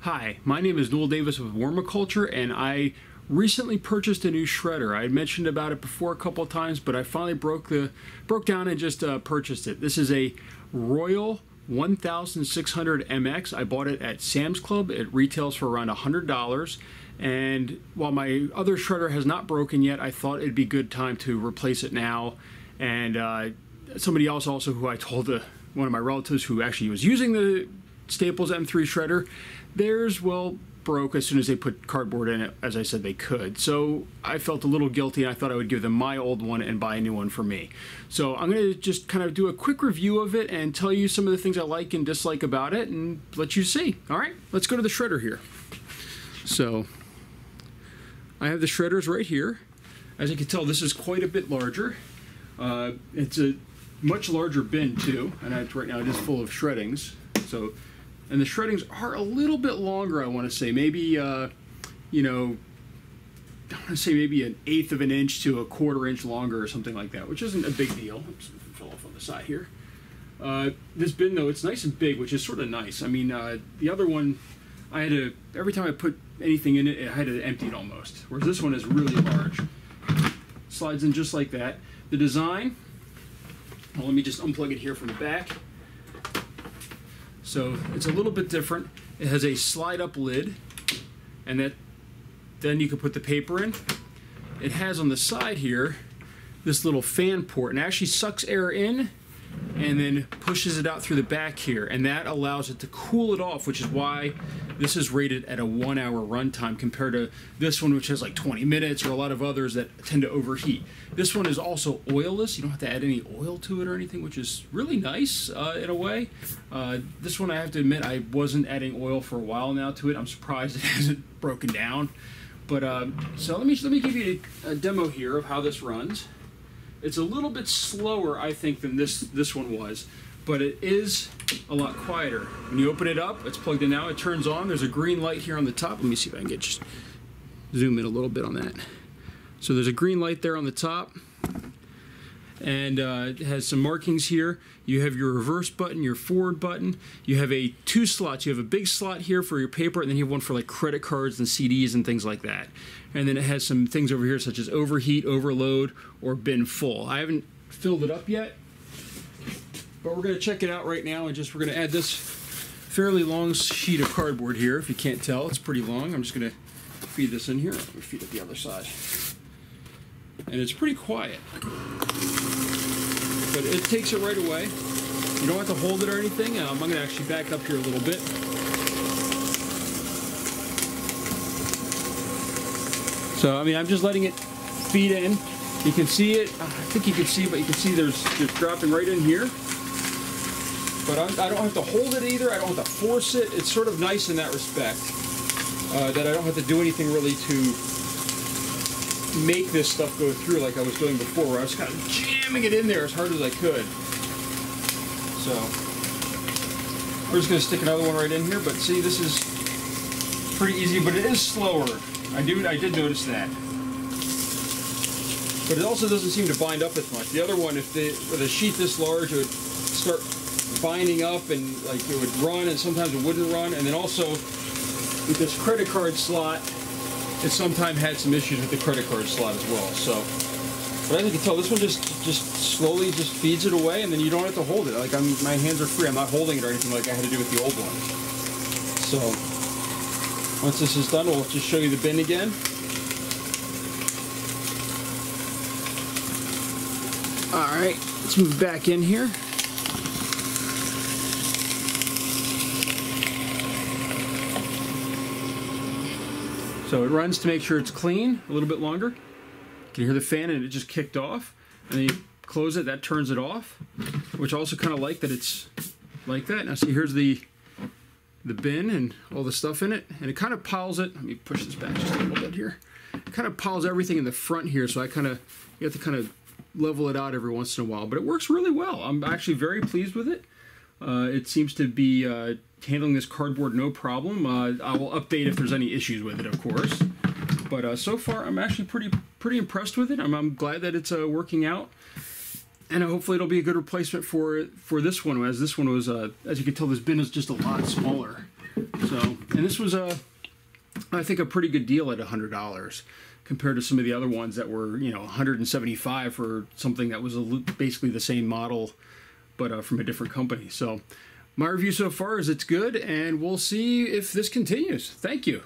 Hi, my name is Noel Davis with Wormiculture, and I recently purchased a new shredder. I had mentioned about it before a couple of times, but I finally broke down and just purchased it. This is a Royal 1600 MX. I bought it at Sam's Club. It retails for around $100. And while my other shredder has not broken yet, I thought it'd be a good time to replace it now. And somebody else also who I told, one of my relatives who actually was using the Staples M3 shredder, theirs, well, broke as soon as they put cardboard in it, as I said they could. So I felt a little guilty, and I thought I would give them my old one and buy a new one for me. So I'm going to just kind of do a quick review of it and tell you some of the things I like and dislike about it and let you see. All right, let's go to the shredder here. So I have the shredders right here. As you can tell, this is quite a bit larger. It's a much larger bin too, and right now it is full of shreddings. So, and the shreddings are a little bit longer, I want to say. Maybe, you know, I want to say maybe 1/8 of an inch to 1/4 inch longer or something like that, which isn't a big deal. Oops, fell off on the side here. This bin, though, it's nice and big, which is sort of nice. I mean, the other one, I had to, every time I put anything in it, I had to empty it almost. Whereas this one is really large. Slides in just like that. The design, well, let me just unplug it here from the back. So it's a little bit different. It has a slide-up lid, and then you can put the paper in. It has on the side here this little fan port, and it actually sucks air in and then pushes it out through the back here, and that allows it to cool it off, which is why this is rated at a 1-hour runtime compared to this one, which has like 20 minutes, or a lot of others that tend to overheat. This one is also oilless. You don't have to add any oil to it or anything, which is really nice in a way. This one, I have to admit, I wasn't adding oil for a while now to it. I'm surprised it hasn't broken down. But so let me give you a demo here of how this runs. It's a little bit slower, I think, than this one was, but it is a lot quieter. When you open it up, it's plugged in now, it turns on. There's a green light here on the top. Let me see if I can just zoom in a little bit on that. So there's a green light there on the top, and it has some markings here. You have your reverse button, your forward button. You have 2 slots. You have a big slot here for your paper, and then you have one for like credit cards and CDs and things like that. And then it has some things over here such as overheat, overload, or bin full. I haven't filled it up yet, but we're going to check it out right now, and we're going to add this fairly long sheet of cardboard here. If you can't tell, it's pretty long. I'm just going to feed this in here. Let me feed it the other side. And it's pretty quiet, but it takes it right away. You don't have to hold it or anything. I'm going to actually back up here a little bit. So, I mean, I'm just letting it feed in. You can see it. I think you can see, but you can see there's dropping right in here. But I don't have to hold it either. I don't have to force it. It's sort of nice in that respect, that I don't have to do anything really to make this stuff go through like I was doing before, where I was kind of jamming it in there as hard as I could. So we're just going to stick another one right in here, but see, this is pretty easy, but it is slower. I did notice that. But it also doesn't seem to bind up as much. The other one, with a sheet this large, it would start binding up, and like it would run, and sometimes it wouldn't run. And then also with this credit card slot, it sometimes had some issues with the credit card slot as well. So, but as you can tell, this one just slowly just feeds it away, and then you don't have to hold it. Like my hands are free. I'm not holding it or anything like I had to do with the old one. So once this is done, we'll just show you the bin again. All right, let's move back in here. So it runs to make sure it's clean a little bit longer. You can hear the fan, and it just kicked off. And then you close it, that turns it off, which I also kind of like that it's like that. Now see, here's the bin and all the stuff in it, and it kind of piles it. Let me push this back just a little bit here. It kind of piles everything in the front here, so you have to kind of level it out every once in a while. But it works really well. I'm actually very pleased with it. It seems to be handling this cardboard no problem. I will update if there's any issues with it, of course. But so far, I'm actually pretty impressed with it. I'm glad that it's working out. And hopefully it'll be a good replacement for this one, as this one was, as you can tell, this bin is just a lot smaller. So And this was I think a pretty good deal at $100 compared to some of the other ones that were, you know, $175 for something that was basically the same model, but from a different company. So my review so far is it's good, and we'll see if this continues. Thank you.